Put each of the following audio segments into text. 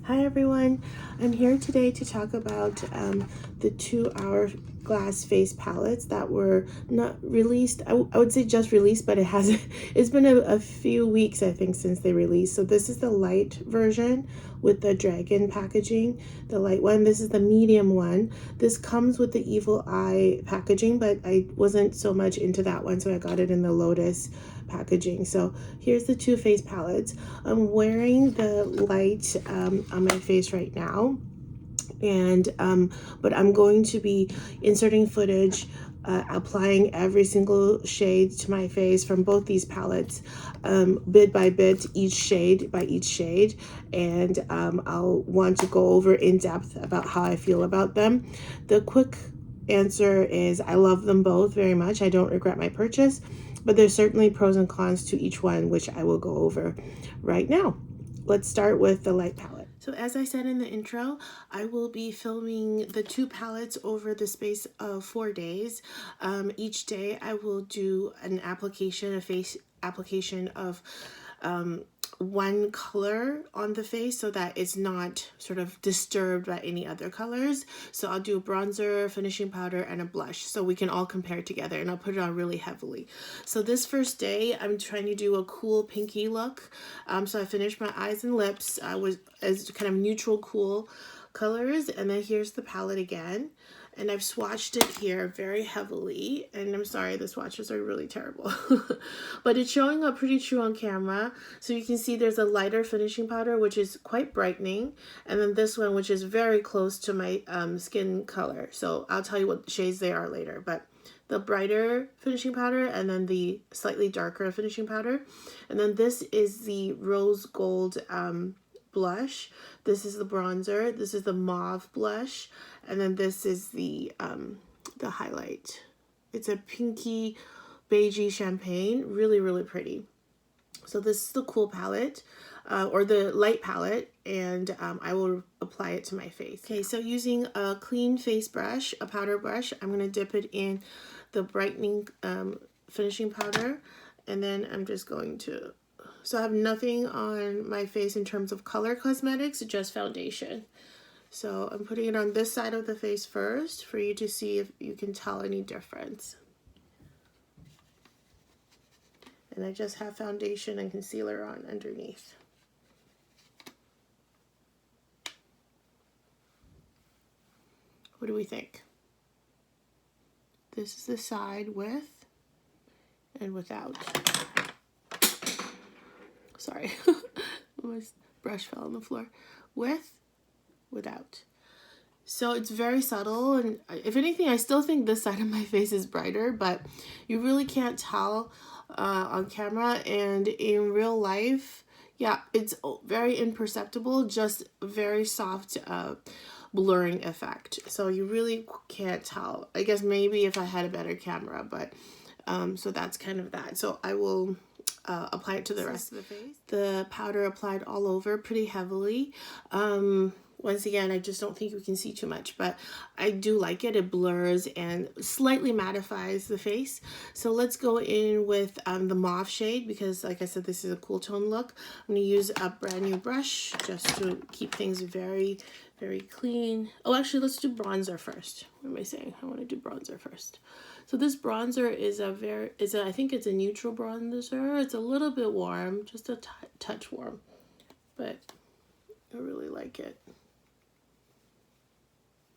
Hi everyone, I'm here today to talk about the two Hourglass face palettes that were not released. I would say just released, but it's been a few weeks I think since they released. So this is the light version with the dragon packaging, the light one. This is the medium one. This comes with the evil eye packaging, but I wasn't so much into that one, so I got it in the lotus packaging. So here's the two face palettes. I'm wearing the light on my face right now, and but I'm going to be inserting footage applying every single shade to my face from both these palettes, bit by bit, each shade by each shade, and I'll want to go over in depth about how I feel about them. The quick answer is I love them both very much. I don't regret my purchase, but there's certainly pros and cons to each one, which I will go over right now. Let's start with the light palette. So as I said in the intro, I will be filming the two palettes over the space of 4 days. Each day I will do an application, a face application of one color on the face so that it's not sort of disturbed by any other colors. So I'll do a bronzer, finishing powder, and a blush so we can all compare together, and I'll put it on really heavily. So this first day I'm trying to do a cool pinky look. So I finished my eyes and lips with as kind of neutral cool colors, and then here's the palette again. And I've swatched it here very heavily, and I'm sorry, the swatches are really terrible. But it's showing up pretty true on camera. So you can see there's a lighter finishing powder, which is quite brightening, and then this one, which is very close to my skin color. So I'll tell you what shades they are later, but the brighter finishing powder and then the slightly darker finishing powder. And then this is the rose gold blush. This is the bronzer. This is the mauve blush, and then this is the highlight. It's a pinky beigey champagne, really pretty. So this is the cool palette, or the light palette, and I will apply it to my face. Okay, so using a clean face brush, a powder brush, I'm going to dip it in the brightening finishing powder, and then I'm just going to, so I have nothing on my face in terms of color cosmetics, just foundation. So I'm putting it on this side of the face first for you to see if you can tell any difference. And I just have foundation and concealer on underneath. What do we think? This is the side with and without. Sorry, my brush fell on the floor. With, without. So it's very subtle, and if anything, I still think this side of my face is brighter, but you really can't tell on camera, and in real life, yeah, it's very imperceptible, just very soft blurring effect. So you really can't tell. I guess maybe if I had a better camera, but so that's kind of that. So I will apply it to the rest of the face. The powder applied all over pretty heavily. Once again, I just don't think you can see too much, but I do like it. It blurs and slightly mattifies the face. So let's go in with the mauve shade, because like I said, this is a cool tone look. I'm going to use a brand new brush just to keep things very clean. Oh, actually, let's do bronzer first. What am I saying? I want to do bronzer first. So this bronzer is I think it's a neutral bronzer. It's a little bit warm, just a touch warm, but I really like it.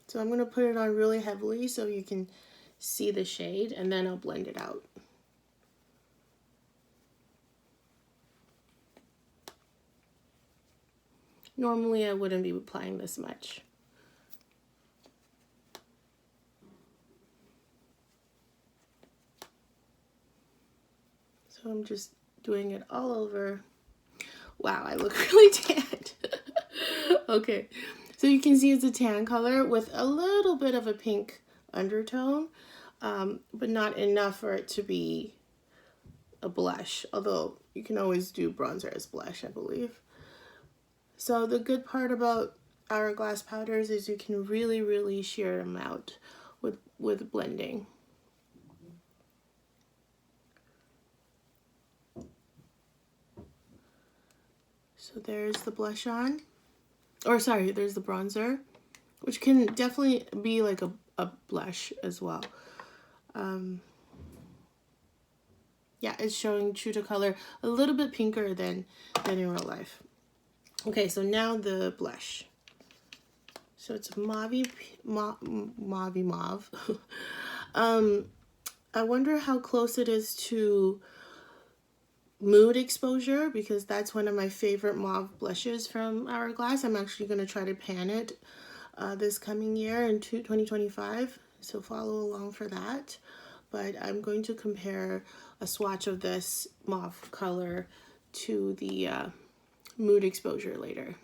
So I'm going to put it on really heavily so you can see the shade, and then I'll blend it out. Normally I wouldn't be applying this much. So I'm just doing it all over. Wow, I look really tanned. Okay, so you can see it's a tan color with a little bit of a pink undertone, but not enough for it to be a blush, although you can always do bronzer as blush, I believe. So the good part about Hourglass powders is you can really sheer them out with blending. So there's the blush on. Or sorry, there's the bronzer, which can definitely be like a blush as well. Yeah, it's showing true to color, a little bit pinker than in real life. Okay, so now the blush. So it's mauve. I wonder how close it is to Mood Exposure, because that's one of my favorite mauve blushes from Hourglass. I'm actually going to try to pan it this coming year in 2025, so follow along for that. But I'm going to compare a swatch of this mauve color to the Mood Exposure later.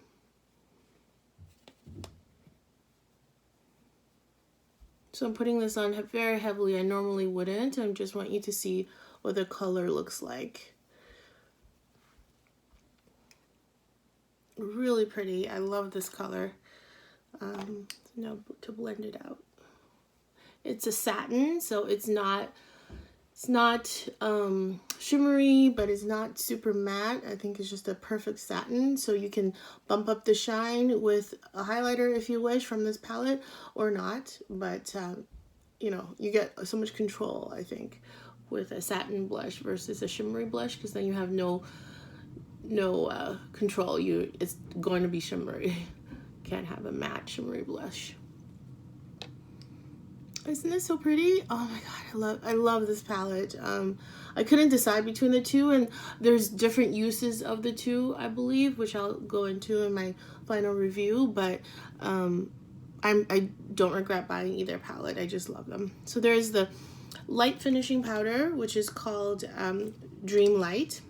So I'm putting this on very heavily. I normally wouldn't. I just want you to see what the color looks like. Really pretty. I love this color. Now to blend it out. It's a satin, so it's not shimmery, but it's not super matte. I think it's just a perfect satin, so you can bump up the shine with a highlighter if you wish from this palette, or not, but you know, you get so much control, I think, with a satin blush versus a shimmery blush, because then you have no control. It's going to be shimmery. Can't have a matte shimmery blush. Isn't this so pretty? Oh my god, I love this palette. I couldn't decide between the two, and there's different uses of the two, I believe, which I'll go into in my final review, but I don't regret buying either palette. I just love them. So there's the light finishing powder, which is called Dream Light,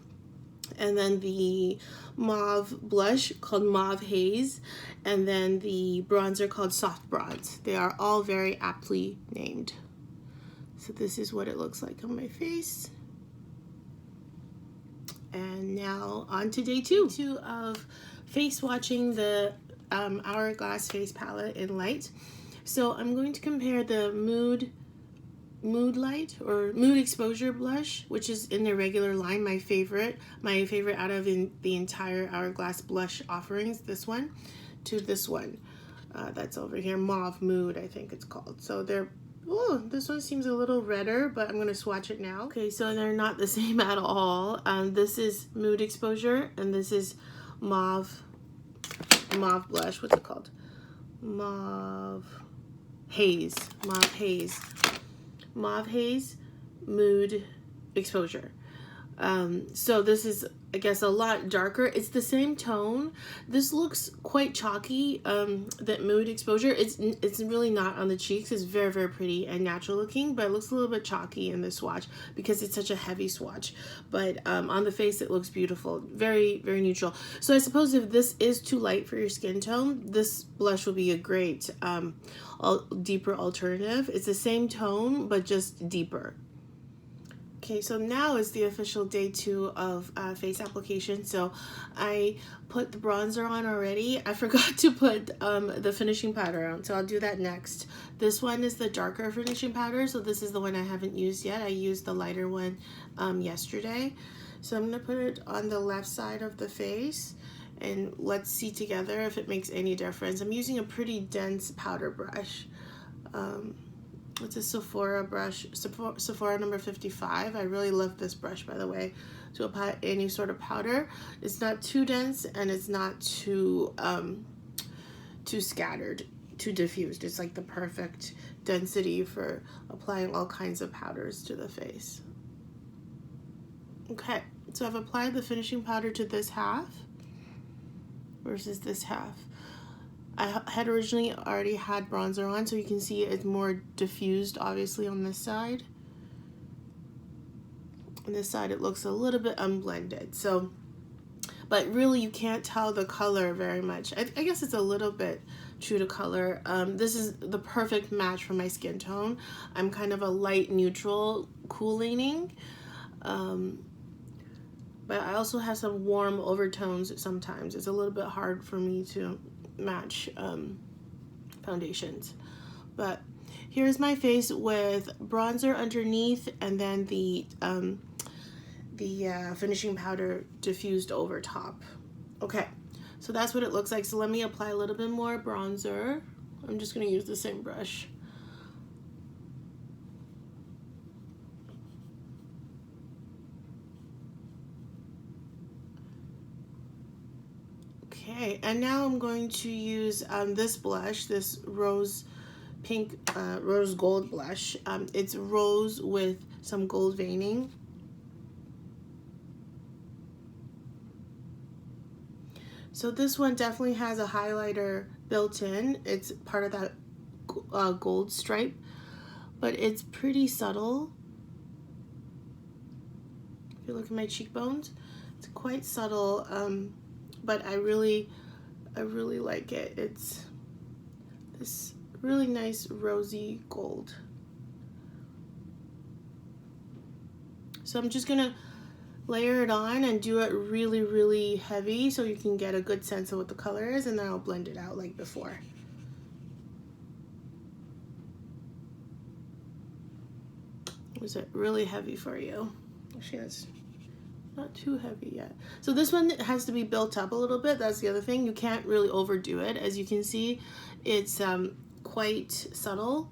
and then the mauve blush called Mauve Haze, and then the bronzer called Soft Bronze. They are all very aptly named. So this is what it looks like on my face. And now on to day two of face swatching the Hourglass face palette in light. So I'm going to compare the Mood Light or Mood Exposure blush, which is in their regular line, my favorite out of the entire Hourglass blush offerings, this one, to this one that's over here, Mauve Mood, I think it's called. So they're, oh, this one seems a little redder, but I'm going to swatch it now. Okay, so they're not the same at all. This is Mood Exposure, and this is Mauve blush. What's it called? Mauve Haze. Mauve Haze Mood Exposure. So this is, I guess, a lot darker. It's the same tone. This looks quite chalky, that Mood Exposure. It's really not on the cheeks. It's very, very pretty and natural looking, but it looks a little bit chalky in this swatch because it's such a heavy swatch. But on the face, it looks beautiful. Very, very neutral. So I suppose if this is too light for your skin tone, this blush will be a great deeper alternative. It's the same tone, but just deeper. Okay, so now is the official day two of face application. So I put the bronzer on already. I forgot to put the finishing powder on, so I'll do that next. This one is the darker finishing powder, so this is the one I haven't used yet. I used the lighter one yesterday. So I'm gonna put it on the left side of the face, and let's see together if it makes any difference. I'm using a pretty dense powder brush. It's a Sephora brush, Sephora number 55. I really love this brush, by the way, to apply any sort of powder. It's not too dense, and it's not too scattered, too diffused. It's like the perfect density for applying all kinds of powders to the face. Okay, so I've applied the finishing powder to this half versus this half. I had originally already had bronzer on, so you can see it's more diffused, obviously, on this side. On this side, it looks a little bit unblended. So, but really, you can't tell the color very much. I guess it's a little bit true to color. This is the perfect match for my skin tone. I'm kind of a light neutral, cool leaning. But I also have some warm overtones sometimes. It's a little bit hard for me to match foundations. But here's my face with bronzer underneath, and then the finishing powder diffused over top. Okay, So that's what it looks like. So let me apply a little bit more bronzer. I'm just going to use the same brush. Okay, and now I'm going to use this blush, this rose pink, rose gold blush. It's rose with some gold veining. So this one definitely has a highlighter built in. It's part of that gold stripe, but it's pretty subtle. If you look at my cheekbones, it's quite subtle, but I really like it. It's this really nice rosy gold. So I'm just gonna layer it on and do it really heavy so you can get a good sense of what the color is, and then I'll blend it out like before. Was it really heavy for you? Actually, that's not too heavy yet. So this one has to be built up a little bit. That's the other thing. You can't really overdo it. As you can see, it's quite subtle.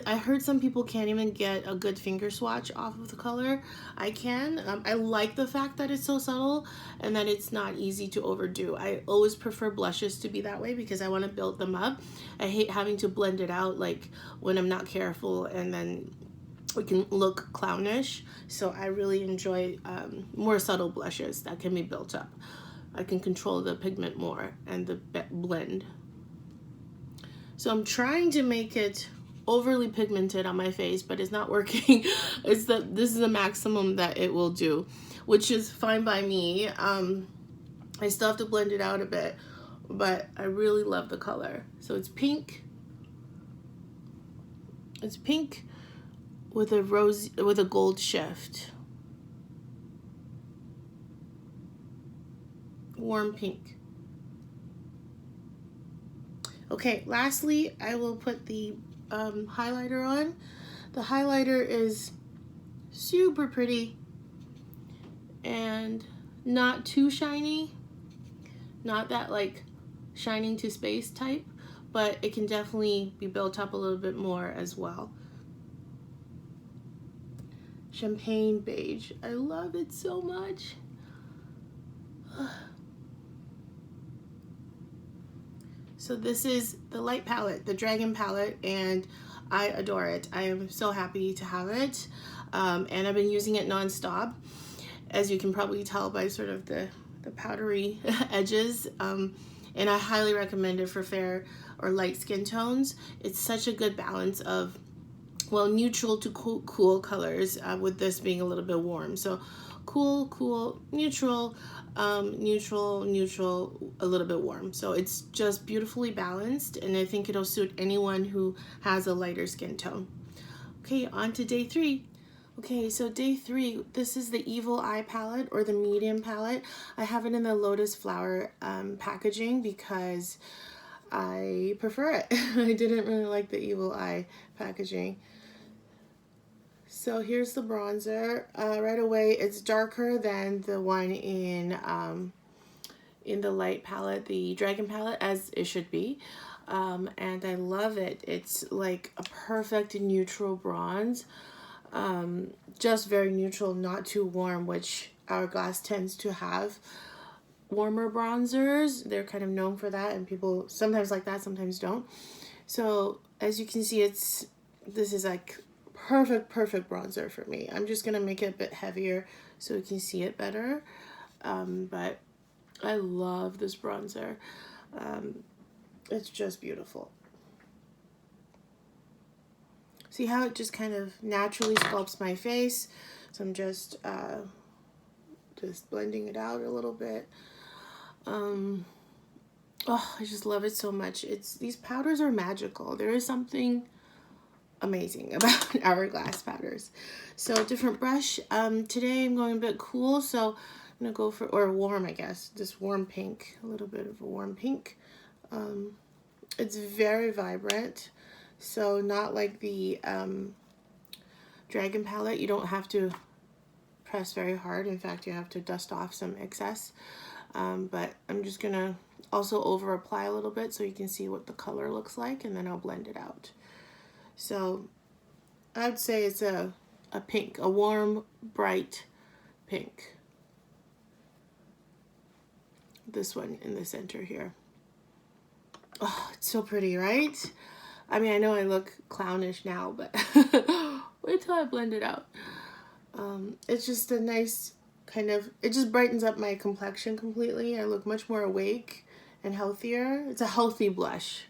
I heard some people can't even get a good finger swatch off of the color. I can. I like the fact that it's so subtle and that it's not easy to overdo. I always prefer blushes to be that way because I want to build them up. I hate having to blend it out like when I'm not careful, and then it can look clownish. So I really enjoy more subtle blushes that can be built up. I can control the pigment more and the blend. So I'm trying to make it overly pigmented on my face, but it's not working. This is the maximum that it will do, which is fine by me. I still have to blend it out a bit, but I really love the color. So it's pink. It's pink with a gold shift. Warm pink. Okay, lastly, I will put the highlighter on. The highlighter is super pretty and not too shiny, not that like shining to space type, but it can definitely be built up a little bit more as well. Champagne beige. I love it so much. So this is the light palette, the Dragon palette, and I adore it. I am so happy to have it, and I've been using it non-stop, as you can probably tell by sort of the powdery edges, and I highly recommend it for fair or light skin tones. It's such a good balance of, well, neutral to cool colors, with this being a little bit warm. So cool, neutral, neutral, a little bit warm. So it's just beautifully balanced, and I think it'll suit anyone who has a lighter skin tone. Okay, on to day 3. Okay, so day 3, this is the Evil Eye palette, or the medium palette. I have it in the Lotus Flower packaging because I prefer it. I didn't really like the Evil Eye packaging. So here's the bronzer. Right away, it's darker than the one in the light palette, the Dragon palette, as it should be. And I love it. It's like a perfect neutral bronze. Just very neutral, not too warm, which Hourglass tends to have warmer bronzers. They're kind of known for that, and people sometimes like that, sometimes don't. So as you can see, this is like perfect bronzer for me. I'm just gonna make it a bit heavier so you can see it better, but I love this bronzer. It's just beautiful. See how it just kind of naturally sculpts my face? So I'm just blending it out a little bit. Oh, I just love it so much. These powders are magical. There is something amazing about Hourglass powders. So different brush. Today I'm going a bit cool, so I'm gonna go for, or warm, I guess, this warm pink, a little bit of a warm pink. It's very vibrant, so not like the Dragon palette. You don't have to press very hard. In fact, you have to dust off some excess. but I'm just gonna also over apply a little bit so you can see what the color looks like, and then I'll blend it out. So I'd say it's a pink, a warm, bright pink. This one in the center here. Oh, it's so pretty, right? I mean, I know I look clownish now, but wait till I blend it out. It's just a nice kind of, it just brightens up my complexion completely. I look much more awake and healthier. It's a healthy blush.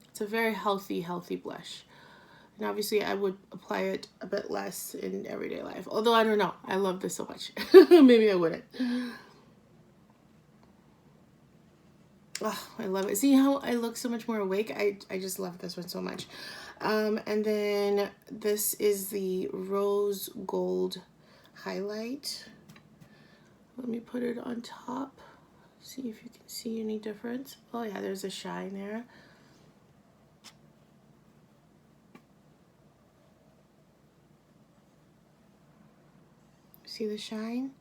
It's a very healthy blush. And obviously I would apply it a bit less in everyday life. Although I don't know, I love this so much. Maybe I wouldn't. Oh, I love it. See how I look so much more awake? I just love this one so much. And then this is the rose gold highlight. Let me put it on top. See if you can see any difference. Oh yeah, there's a shine there. See the shine?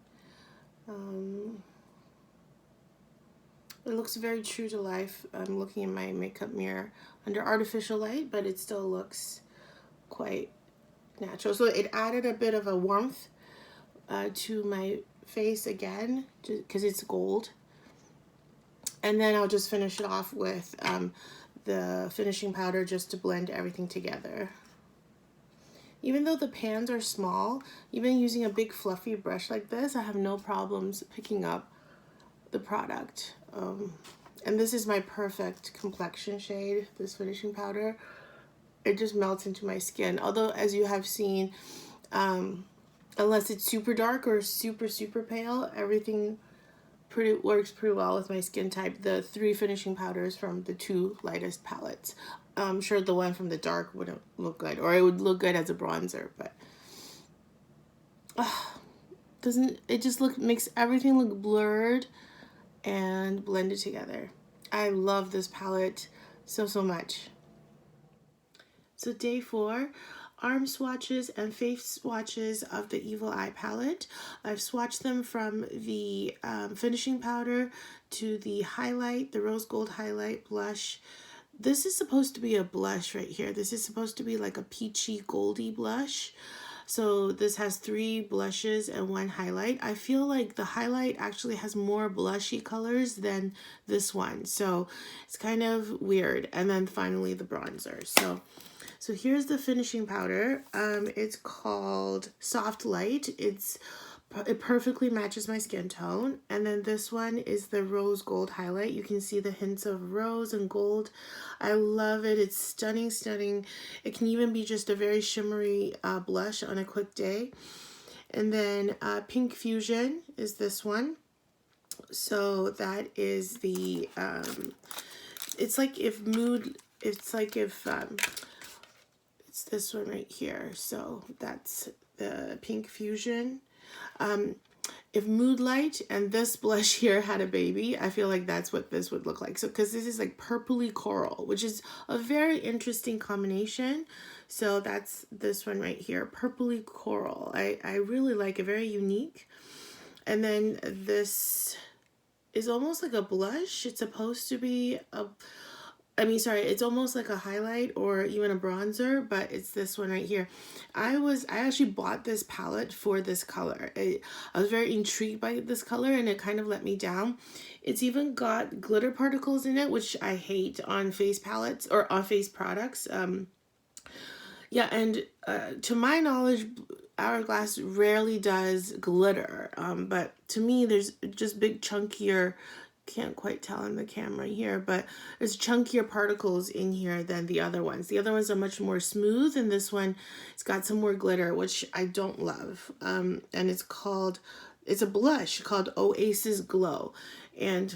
It looks very true to life. I'm looking in my makeup mirror under artificial light, but it still looks quite natural. So it added a bit of a warmth to my face again, because it's gold. And then I'll just finish it off with the finishing powder just to blend everything together. Even though the pans are small, even using a big fluffy brush like this, I have no problems picking up the product. And this is my perfect complexion shade, this finishing powder. It just melts into my skin. Although, as you have seen, unless it's super dark or super pale, everything works pretty well with my skin type. The 3 finishing powders from the 2 lightest palettes. I'm sure the one from the dark wouldn't look good, or it would look good as a bronzer, but doesn't it just makes everything look blurred and blended together. I love this palette so much. So day 4, arm swatches and face swatches of the Evil Eye palette. I've swatched them from the finishing powder to the highlight, the rose gold highlight blush. This is supposed to be a blush right here. This is supposed to be like a peachy goldy blush. So this has 3 blushes and 1 highlight. I feel like the highlight actually has more blushy colors than this one. So it's kind of weird. And then finally the bronzer. So here's the finishing powder. It's called Soft Light. It perfectly matches my skin tone. And then this one is the rose gold highlight. You can see the hints of rose and gold. I love it. It's stunning. It can even be just a very shimmery blush on a quick day. And then Pink Fusion is this one. So that is the, it's this one right here. So that's the Pink Fusion. If Mood Light and this blush here had a baby, I feel like that's what this would look like. So, because this is like purpley coral, which is a very interesting combination. So that's this one right here, purpley coral. I really like it, very unique. And then this is almost like a blush. It's supposed to be it's almost like a highlight or even a bronzer, but it's this one right here. I actually bought this palette for this color. I was very intrigued by this color, and it kind of let me down. It's even got glitter particles in it, which I hate on face palettes or on face products. Yeah, and to my knowledge, Hourglass rarely does glitter, but to me, there's just big chunkier, can't quite tell in the camera here, but there's chunkier particles in here than the other ones. The other ones are much more smooth, and this one, it's got some more glitter, which I don't love. And it's a blush called Oasis Glow, and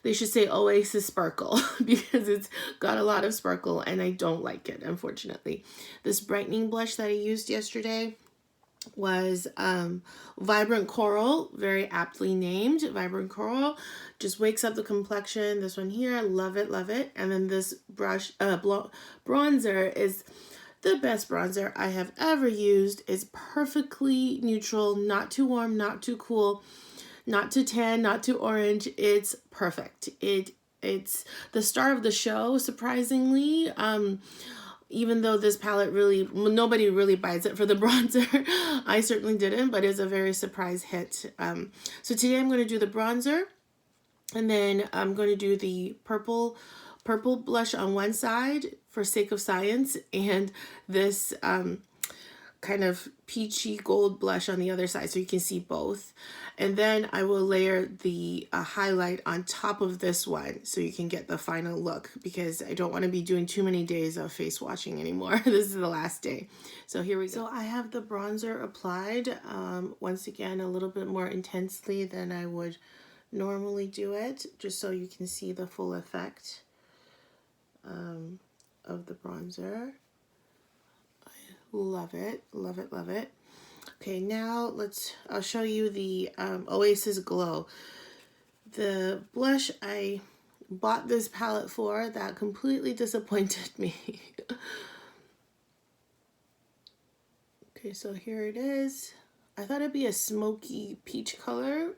they should say Oasis Sparkle because it's got a lot of sparkle, and I don't like it, unfortunately. This brightening blush that I used yesterday was Vibrant Coral, very aptly named. Vibrant Coral just wakes up the complexion. This one here, love it. And then this bronzer is the best bronzer I have ever used. It's perfectly neutral, not too warm, not too cool. Not too tan, not too orange. It's perfect. It's the star of the show, surprisingly. Even though this palette really, nobody really buys it for the bronzer. I certainly didn't, but it's a very surprise hit. So today I'm going to do the bronzer, and then I'm going to do the purple blush on one side for sake of science, and this kind of peachy gold blush on the other side, so you can see both. And then I will layer the highlight on top of this one so you can get the final look, because I don't want to be doing too many days of face watching anymore. This is the last day. So here we go. So I have the bronzer applied, once again, a little bit more intensely than I would normally do it, just so you can see the full effect of the bronzer. Love it, love it, love it. Okay, now I'll show you the Oasis Glow. The blush I bought this palette for that completely disappointed me. Okay, so here it is. I thought it'd be a smoky peach color,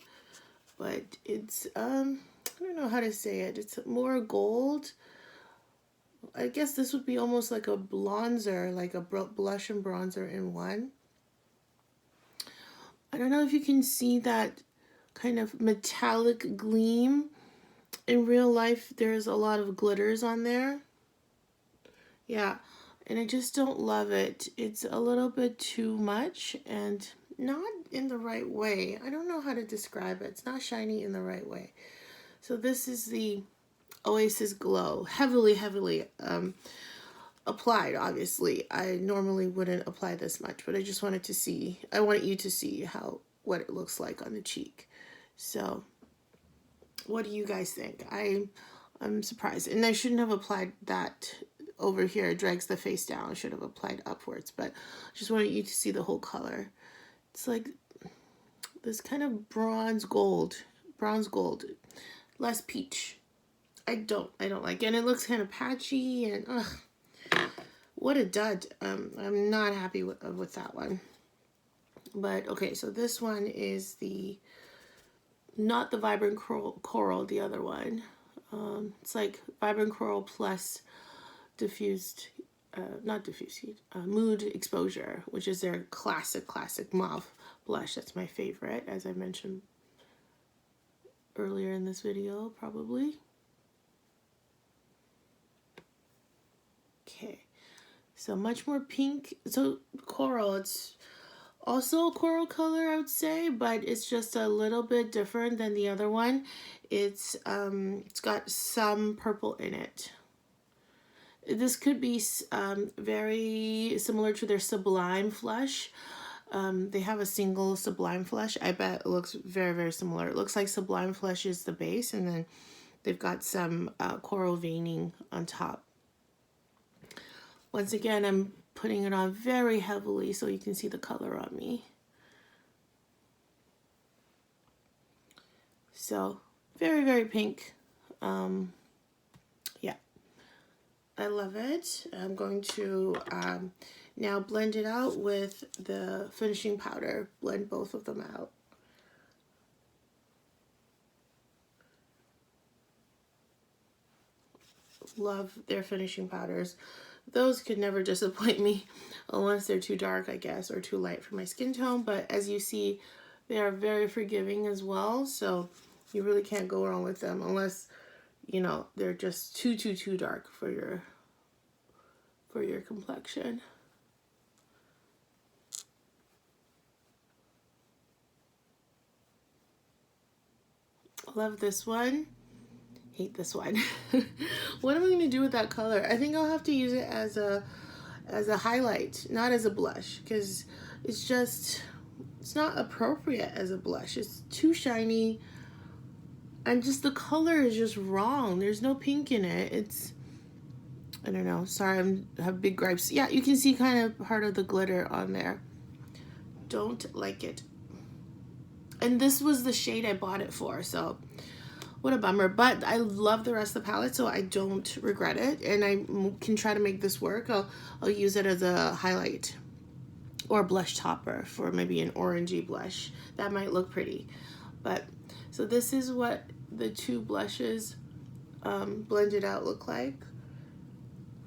but it's, I don't know how to say it. It's more gold. I guess this would be almost like a bronzer, like a blush and bronzer in one. I don't know if you can see that kind of metallic gleam. In real life, there's a lot of glitters on there. Yeah, and I just don't love it. It's a little bit too much and not in the right way. I don't know how to describe it. It's not shiny in the right way. So this is the Oasis Glow, heavily applied. Obviously, I normally wouldn't apply this much, but I just wanted to see, I want you to see what it looks like on the cheek. So what do you guys think? I'm surprised, and I shouldn't have applied that over here. It drags the face down. I should have applied upwards, but I just wanted you to see the whole color. It's like this kind of bronze gold, less peach. I don't like it. And it looks kind of patchy, and what a dud. I'm not happy with that one. But okay, so this one is not the Vibrant Coral, the other one. It's like Vibrant Coral plus Mood Exposure, which is their classic mauve blush. That's my favorite, as I mentioned earlier in this video, probably. Okay, so much more pink. So coral, it's also a coral color, I would say, but it's just a little bit different than the other one. It's got some purple in it. This could be very similar to their Sublime Flush. They have a single Sublime Flush. I bet it looks very similar. It looks like Sublime Flush is the base, and then they've got some coral veining on top. Once again, I'm putting it on very heavily so you can see the color on me. So, very pink. Yeah, I love it. I'm going to now blend it out with the finishing powder. Blend both of them out. Love their finishing powders. Those could never disappoint me unless they're too dark, I guess, or too light for my skin tone. But as you see, they are very forgiving as well. So you really can't go wrong with them unless, you know, they're just too dark for your complexion. Love this one. Hate this one. What am I going to do with that color? I think I'll have to use it as a highlight, not as a blush, because it's not appropriate as a blush. It's too shiny, and just the color is just wrong. There's no pink in it. I don't know. Sorry, I have big gripes. Yeah, you can see kind of part of the glitter on there. Don't like it. And this was the shade I bought it for, so what a bummer. But I love the rest of the palette, so I don't regret it, and I can try to make this work. I'll use it as a highlight or blush topper for maybe an orangey blush. That might look pretty. But So this is what the two blushes blended out look like.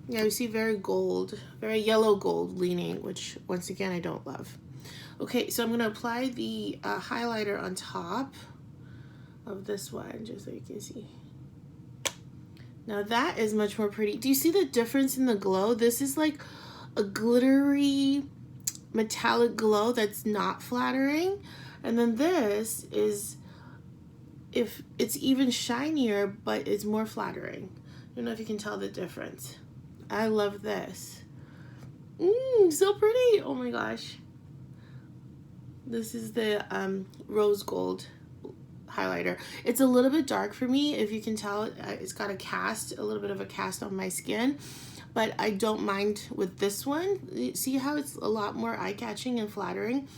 Yeah, you see very gold, very yellow gold leaning, which once again I don't love. Okay, so I'm going to apply the highlighter on top of this one, just so you can see. Now that is much more pretty. Do you see the difference in the glow? This is like a glittery metallic glow that's not flattering. And then this is, if it's even shinier, but it's more flattering. I don't know if you can tell the difference. I love this. So pretty. Oh my gosh. This is the rose gold highlighter. It's a little bit dark for me. If you can tell, it's got a little bit of a cast on my skin, but I don't mind with this one. See how it's a lot more eye-catching and flattering?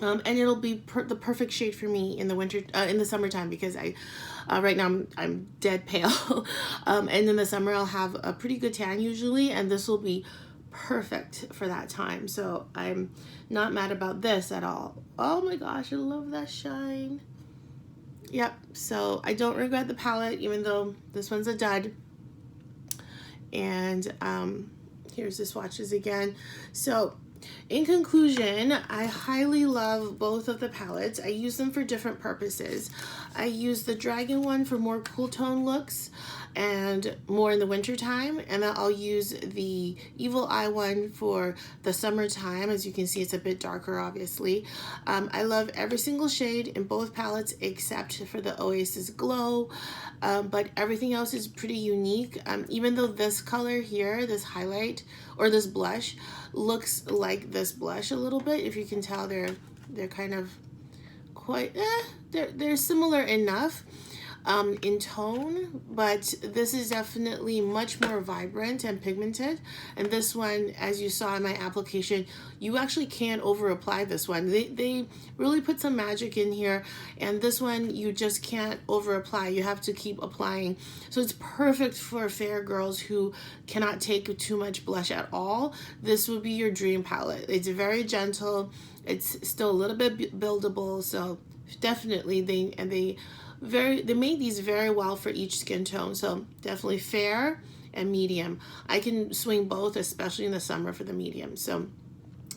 And it'll be the perfect shade for me in the winter, in the summertime, because right now I'm dead pale. And in the summer I'll have a pretty good tan usually, and this will be perfect for that time. So I'm not mad about this at all. Oh my gosh, I love that shine. Yep, so I don't regret the palette, even though this one's a dud. And here's the swatches again. So in conclusion, I highly love both of the palettes. I use them for different purposes. I use the Dragon one for more cool tone looks and more in the winter time, and then I'll use the Evil Eye one for the summertime. As you can see, it's a bit darker, obviously. I love every single shade in both palettes except for the Oasis Glow, but everything else is pretty unique. Even though this color here, this highlight or this blush, looks like this blush a little bit. If you can tell, they're kind of quite they're similar enough in tone, but this is definitely much more vibrant and pigmented. And this one, as you saw in my application, you actually can't over apply this one. They really put some magic in here, and this one you just can't over apply. You have to keep applying. So it's perfect for fair girls who cannot take too much blush at all. This would be your dream palette. It's very gentle. It's still a little bit buildable, so definitely they made these very well for each skin tone. So definitely fair and medium. I can swing both, especially in the summer for the medium. So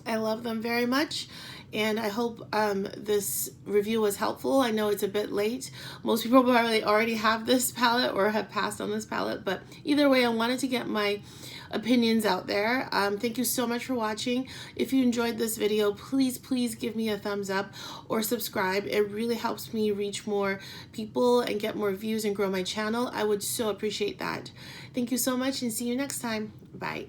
I love them very much, and I hope this review was helpful. I know it's a bit late. Most people probably already have this palette or have passed on this palette, but either way, I wanted to get my opinions out there. Thank you so much for watching. If you enjoyed this video, please give me a thumbs up or subscribe. It really helps me reach more people and get more views and grow my channel. I would so appreciate that. Thank you so much, and see you next time. Bye.